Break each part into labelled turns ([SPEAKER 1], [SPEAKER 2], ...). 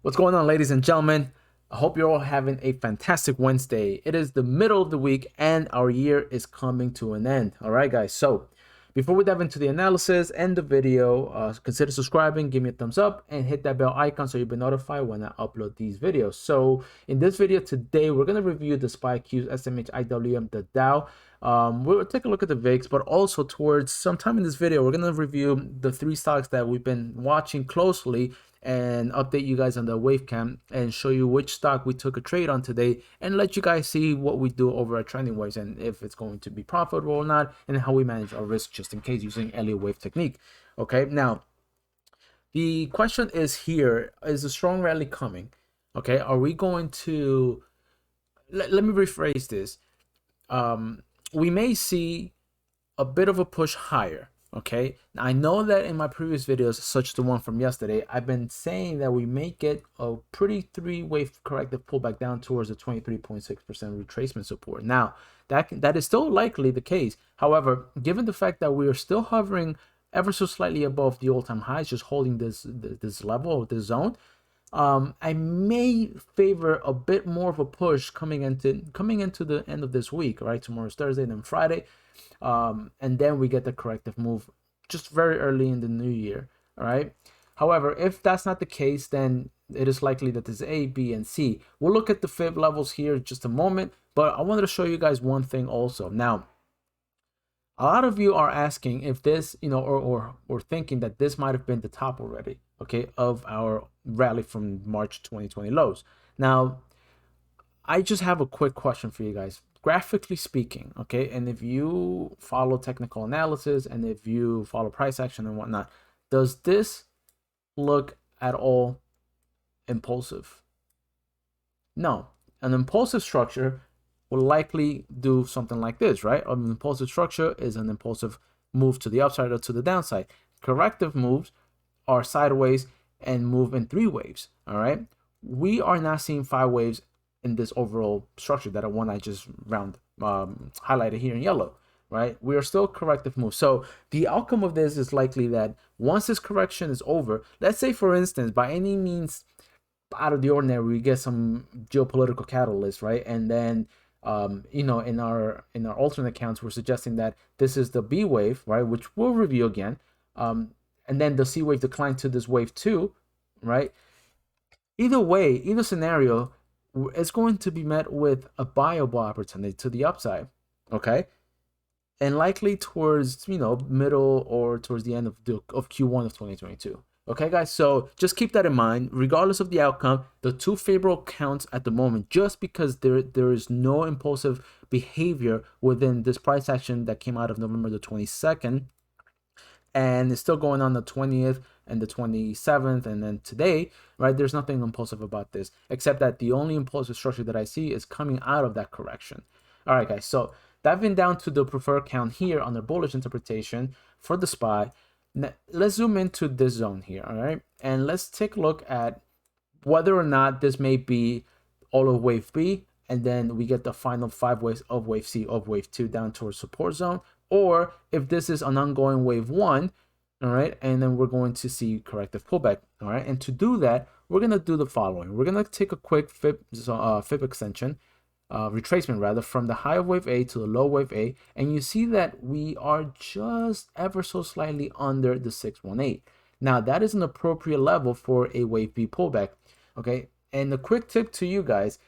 [SPEAKER 1] What's going on, ladies and gentlemen? I hope you're all having a fantastic Wednesday. It is the middle of the week and our year is coming to an end. All right, guys. So before we dive into the analysis and the video, consider subscribing, give me a thumbs up, and hit that bell icon so you'll be notified when I upload these videos. So in this video today, we're going to review the SPY Qs, SMH, IWM, the Dow. We'll take a look at the VIX, but also towards sometime in this video, we're going to review the three stocks that we've been watching closely and update you guys on the Wavecam and show you which stock we took a trade on today and let you guys see what we do over at Trending Waves and if it's going to be profitable or not and how we manage our risk just in case using Elliott wave technique. Okay, now the question is here, is a strong rally coming? Okay, are we going to let me rephrase this. We may see a bit of a push higher. Okay, now I know that in my previous videos, such as the one from yesterday, I've been saying that we may get a pretty three-wave corrective pullback down towards the 23.6% retracement support. Now, that is still likely the case. However, given the fact that we are still hovering ever so slightly above the all-time highs, just holding this level of this zone, I may favor a bit more of a push coming into the end of this week. Right, tomorrow's Thursday, then Friday. And then we get the corrective move just very early in the new year. All right. However, if that's not the case, then it is likely that there's A, B, and C. We'll look at the fib levels here in just a moment, but I wanted to show you guys one thing also. Now, a lot of you are asking if this, or thinking that this might have been the top already, okay, of our rally from March 2020 lows. Now, I just have a quick question for you guys. Graphically speaking, okay, and if you follow technical analysis and if you follow price action and whatnot, does this look at all impulsive? No. An impulsive structure will likely do something like this, right? An impulsive structure is an impulsive move to the upside or to the downside. Corrective moves are sideways and move in three waves, all right? We are not seeing five waves in this overall structure, that one I just highlighted here in yellow, right? We are still corrective moves. So the outcome of this is likely that once this correction is over, let's say for instance, by any means out of the ordinary, we get some geopolitical catalyst, right? And then in our alternate accounts, we're suggesting that this is the B wave, right? Which we'll review again. And then the C wave decline to this wave 2, right? Either way, either scenario, it's going to be met with a buyable opportunity to the upside, okay? And likely towards, middle or towards the end of Q1 of 2022. Okay, guys, so just keep that in mind. Regardless of the outcome, the two favorable counts at the moment, just because there is no impulsive behavior within this price action that came out of November the 22nd, and it's still going on the 20th and the 27th, and then today, right? There's nothing impulsive about this, except that the only impulsive structure that I see is coming out of that correction. All right, guys, so diving down to the preferred count here on the bullish interpretation for the SPY, let's zoom into this zone here, all right? And let's take a look at whether or not this may be all of wave B, and then we get the final 5 waves of wave C, of wave 2 down towards support zone, or if this is an ongoing wave 1, all right, and then we're going to see corrective pullback, all right? And to do that, we're going to do the following. We're going to take a quick fib extension, retracement rather, from the high of wave A to the low wave A, and you see that we are just ever so slightly under the 618. Now, that is an appropriate level for a wave B pullback, okay? And the quick tip to you guys,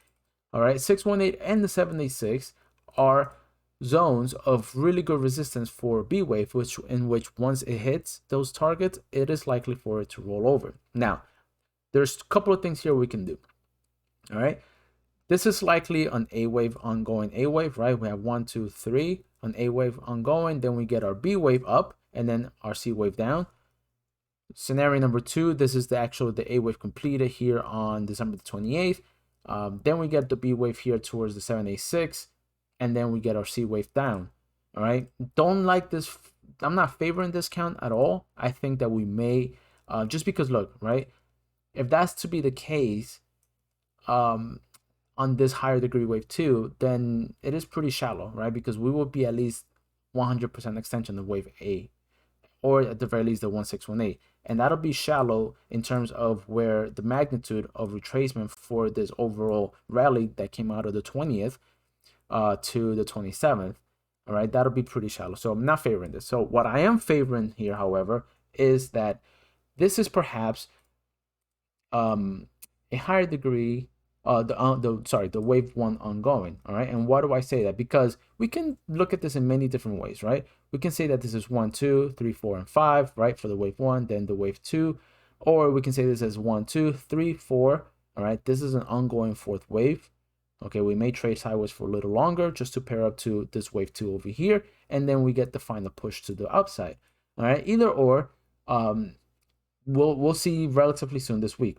[SPEAKER 1] all right, 618 and the 786 are zones of really good resistance for B wave, in which once it hits those targets, it is likely for it to roll over. Now, there's a couple of things here we can do. All right, this is likely an A wave, ongoing A wave, right? We have 1, 2, 3, an A wave ongoing, then we get our B wave up, and then our C wave down. Scenario number 2, this is the A wave completed here on December the 28th. Then we get the B wave here towards the 786. And then we get our C wave down. All right, don't like this. I'm not favoring this count at all. I think that we may, just because, look, right, if that's to be the case on this higher degree wave 2, then it is pretty shallow, right? Because we will be at least 100% extension of wave A, or at the very least the 1618, and that'll be shallow in terms of where the magnitude of retracement for this overall rally that came out of the 20th to the 27th. All right, that'll be pretty shallow. So I'm not favoring this. So what I am favoring here, however, is that this is perhaps a higher degree, the wave one ongoing. All right, and why do I say that? Because we can look at this in many different ways, right? We can say that this is 1, 2, 3, 4, and 5, right, for the wave one, then the wave two, or we can say this as 1, 2, 3, 4. All right, this is an ongoing fourth wave. Okay, we may trade sideways for a little longer just to pair up to this wave two over here, and then we get the final push to the upside. All right, either or, we'll see relatively soon this week.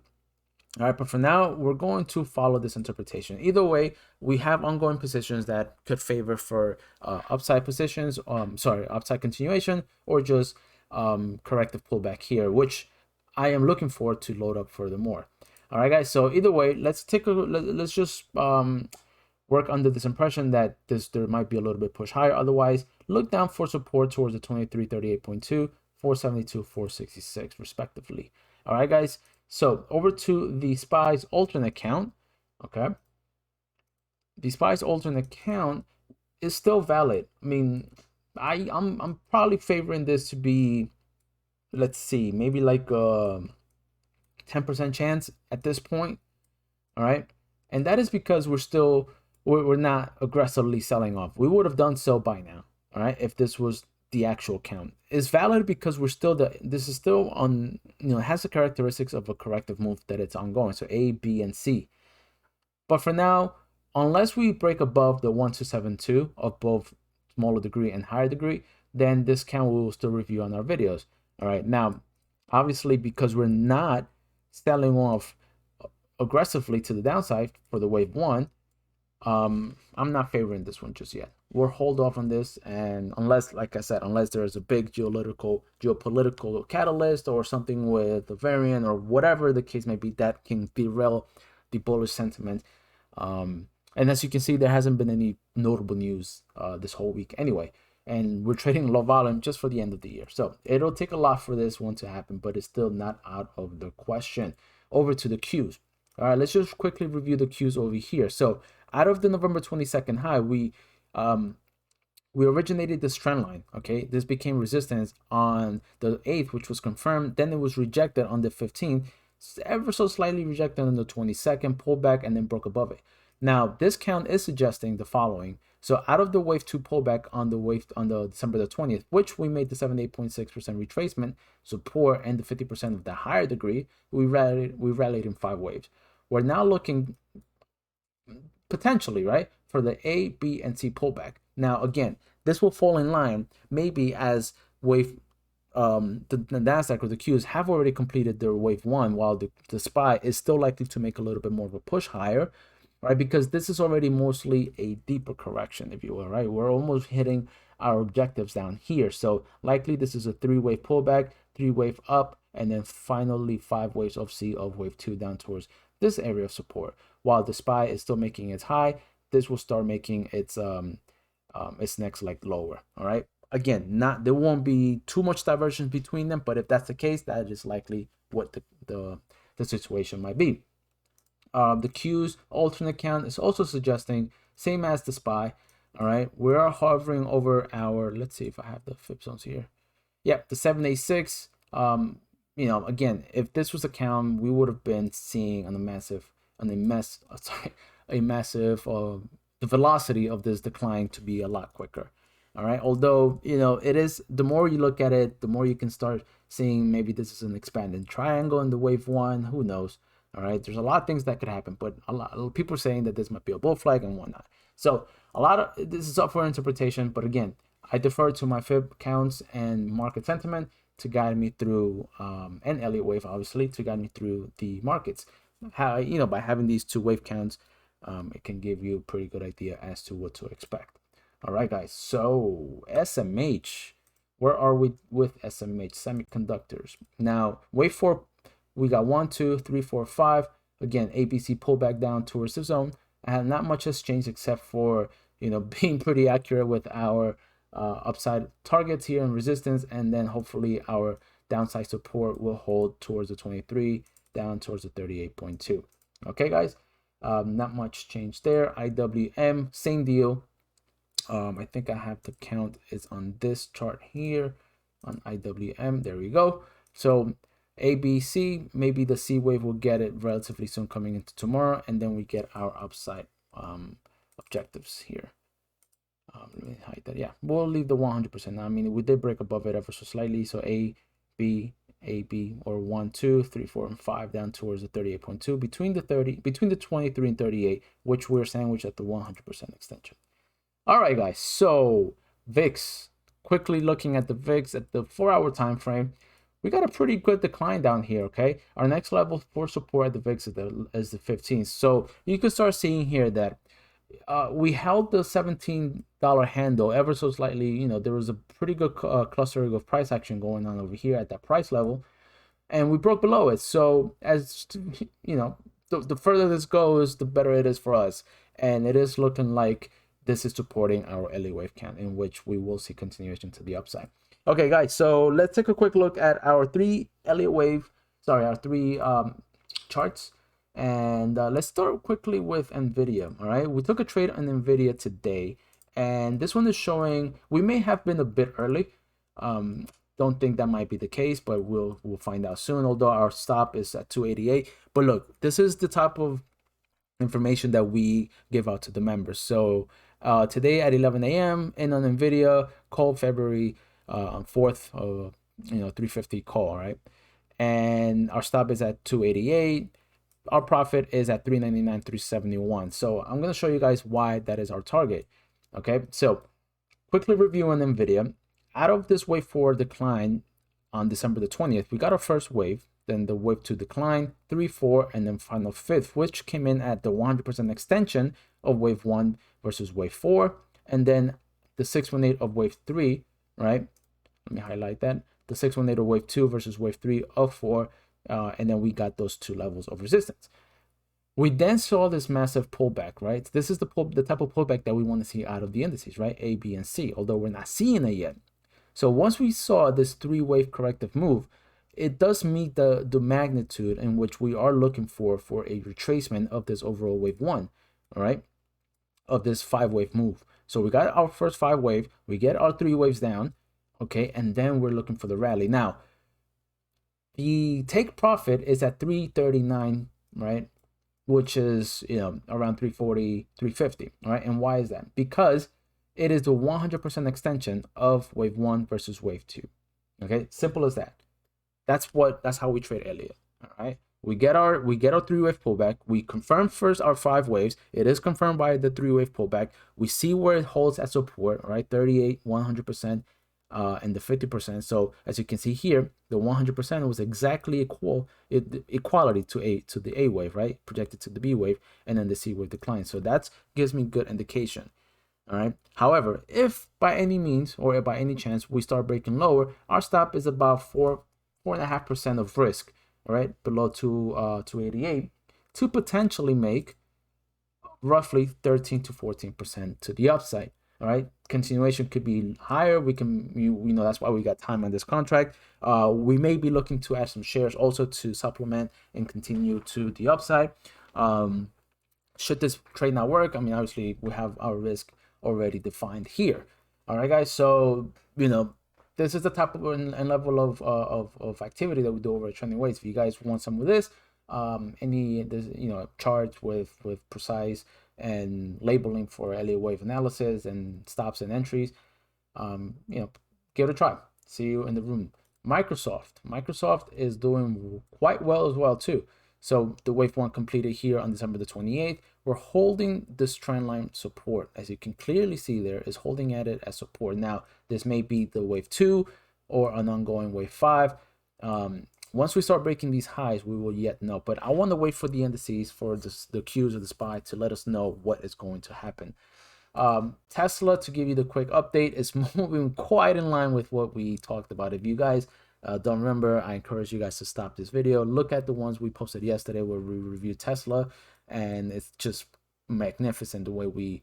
[SPEAKER 1] All right, but for now, we're going to follow this interpretation. Either way, we have ongoing positions that could favor for upside positions, upside continuation, or just corrective pullback here, which I am looking forward to load up furthermore. All right, guys. So either way, let's just work under this impression that there might be a little bit push higher. Otherwise, look down for support towards the 2338.2, 472, 466, respectively. All right, guys. So over to the SPY's alternate count. Okay, the SPY's alternate count is still valid. I mean, I'm probably favoring this to be, let's see, maybe like 10% chance at this point. All right, and that is because we're not aggressively selling off. We would have done so by now. All right, if this was the actual count. Is valid because this is still on, it has the characteristics of a corrective move that it's ongoing. So A, B, and C. But for now, unless we break above the 1272 of both smaller degree and higher degree, then this count we will still review on our videos. All right, now obviously because we're not selling off aggressively to the downside for the wave one, I'm not favoring this one just yet. We'll hold off on this, and unless, like I said, unless there's a big geopolitical catalyst or something with a variant or whatever the case may be that can derail the bullish sentiment. And as you can see, there hasn't been any notable news this whole week anyway, and we're trading low volume just for the end of the year. So it'll take a lot for this one to happen, but it's still not out of the question. Over to the Qs. All right, let's just quickly review the Qs over here. So out of the November 22nd high, we originated this trend line. Okay, this became resistance on the 8th, which was confirmed. Then it was rejected on the 15th, ever so slightly rejected on the 22nd, pulled back, and then broke above it. Now this count is suggesting the following. So out of the wave 2 pullback on the December the 20th, which we made the 78.6% retracement support and the 50% of the higher degree, we rallied in 5 waves. We're now looking potentially, right, for the A, B, and C pullback. Now again, this will fall in line maybe as wave the Nasdaq or the Qs have already completed their wave 1, while the SPY is still likely to make a little bit more of a push higher, right? Because this is already mostly a deeper correction, if you will, right? We're almost hitting our objectives down here. So likely this is a 3-wave pullback, 3-wave up, and then finally 5 waves of C of wave 2 down towards this area of support. While the SPY is still making its high, this will start making its next leg lower. All right. Again, there won't be too much divergence between them, but if that's the case, that is likely what the situation might be. The Q's alternate count is also suggesting same as the SPY. All right, we are hovering over our, let's see if I have the flip zones here. Yep, the 786. Again, if this was a count, we would have been seeing the velocity of this decline to be a lot quicker. All right, although it is, the more you look at it, the more you can start seeing maybe this is an expanding triangle in the wave 1. Who knows? All right, there's a lot of things that could happen, but a lot of people are saying that this might be a bull flag and whatnot. So a lot of this is up for interpretation, but again, I defer to my fib counts and market sentiment to guide me through, and Elliott wave obviously to guide me through the markets. How by having these 2 wave counts, it can give you a pretty good idea as to what to expect. All right, guys. So SMH, where are we with SMH semiconductors? Now wave 4. We got 1, 2, 3, 4, 5. Again, ABC pull back down towards the zone, and not much has changed except for being pretty accurate with our upside targets here and resistance, and then hopefully our downside support will hold towards the 23 down towards the 38.2. Okay, guys, not much change there. IWM, same deal. I think I have the count is on this chart here on IWM. There we go. So ABC, maybe the C wave will get it relatively soon coming into tomorrow, and then we get our upside objectives here. Let me hide that. Yeah, we'll leave the 100% now. I mean, we did break above it ever so slightly. So A, B, or 1, 2, 3, 4, and 5 down towards the 38.2 between the 23 and 38, which we're sandwiched at the 100% extension. All right, guys. So VIX, quickly looking at the VIX at the 4-hour time frame, we got a pretty good decline down here. Okay, our next level for support at the VIX is the 15th. So you can start seeing here that we held the $17 handle ever so slightly. You know, there was a pretty good clustering of price action going on over here at that price level, and we broke below it. So as you know, the further this goes, the better it is for us, and it is looking like this is supporting our Elliott wave count, in which we will see continuation to the upside. Okay, guys, so let's take a quick look at our three charts. And let's start quickly with NVIDIA. All right, we took a trade on NVIDIA today, and this one is showing we may have been a bit early. Don't think that might be the case, but we'll find out soon. Although our stop is at 288. But look, this is the type of information that we give out to the members. So today at 11 a.m. in on NVIDIA, call February 4th, 350 call, right? And our stop is at 288. Our profit is at 399, 371. So I'm going to show you guys why that is our target. Okay, so quickly review on NVIDIA. Out of this wave 4 decline on December the 20th, we got our first wave, then the wave 2 decline, 3, 4, and then final 5th, which came in at the 100% extension of wave 1 versus wave 4, and then the 618 of wave 3, right? Let me highlight that. The 618 of wave 2 versus wave 3 of 4, and then we got those two levels of resistance. We then saw this massive pullback, right? This is the type of pullback that we want to see out of the indices, right? A, B, and C, although we're not seeing it yet. So once we saw this 3-wave corrective move, it does meet the magnitude in which we are looking for a retracement of this overall wave 1, all right, of this 5-wave move. So we got our first 5 wave, we get our 3 waves down, okay, and then we're looking for the rally. Now, the take profit is at 339, right, which is, around 340, 350, all right? And why is that? Because it is the 100% extension of wave 1 versus wave 2, okay? Simple as that. That's how we trade Elliott, all right? We get our 3-wave pullback. We confirm first our 5 waves. It is confirmed by the 3-wave pullback. We see where it holds at support, right? 38, 100%. And the 50%. So as you can see here, the 100% was exactly equality to the A wave, right? Projected to the B wave, and then the C wave decline. So that gives me good indication. All right. However, if by any means or by any chance we start breaking lower, our stop is about 4.5% of risk, all right, below 288, to potentially make roughly 13 to 14% to the upside. All right, continuation could be higher. We can, that's why we got time on this contract. We may be looking to add some shares also to supplement and continue to the upside. Should this trade not work, I mean, obviously we have our risk already defined here. All right, guys. So this is the type of and level of activity that we do over at Trending Waves. If you guys want some of this, charts with precise and labeling for Elliott wave analysis and stops and entries, give it a try. See you in the room. Microsoft is doing quite well as well too. So the wave 1 completed here on December the 28th. We're holding this trend line support, as you can clearly see there, is holding at it as support. Now this may be the wave 2 or an ongoing wave 5. Once we start breaking these highs, we will yet know. But I want to wait for the indices, for the Qs of the SPY to let us know what is going to happen. Tesla, to give you the quick update, is moving quite in line with what we talked about. If you guys don't remember, I encourage you guys to stop this video. Look at the ones we posted yesterday where we reviewed Tesla, and it's just magnificent the way we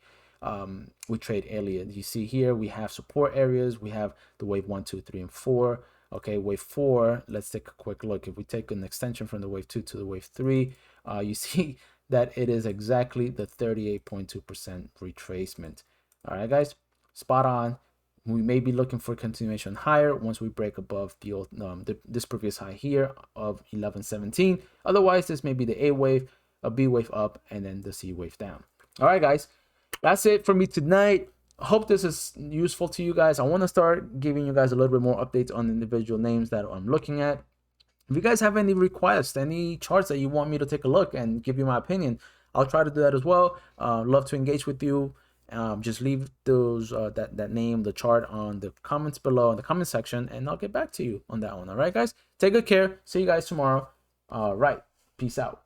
[SPEAKER 1] we trade Elliott. You see here we have support areas. We have the wave 1, 2, 3, and 4. Okay, wave 4, let's take a quick look. If we take an extension from the wave 2 to the wave 3, you see that it is exactly the 38.2% retracement. All right, guys, spot on. We may be looking for continuation higher once we break above the old this previous high here of 1117. Otherwise, this may be the A wave, a B wave up, and then the C wave down. All right, guys, that's it for me tonight. I hope this is useful to you guys. I want to start giving you guys a little bit more updates on individual names that I'm looking at. If you guys have any requests, any charts that you want me to take a look and give you my opinion, I'll try to do that as well. Love to engage with you. Just leave those that name, the chart on the comments below in the comment section, and I'll get back to you on that one. All right, guys, take good care. See you guys tomorrow. All right, peace out.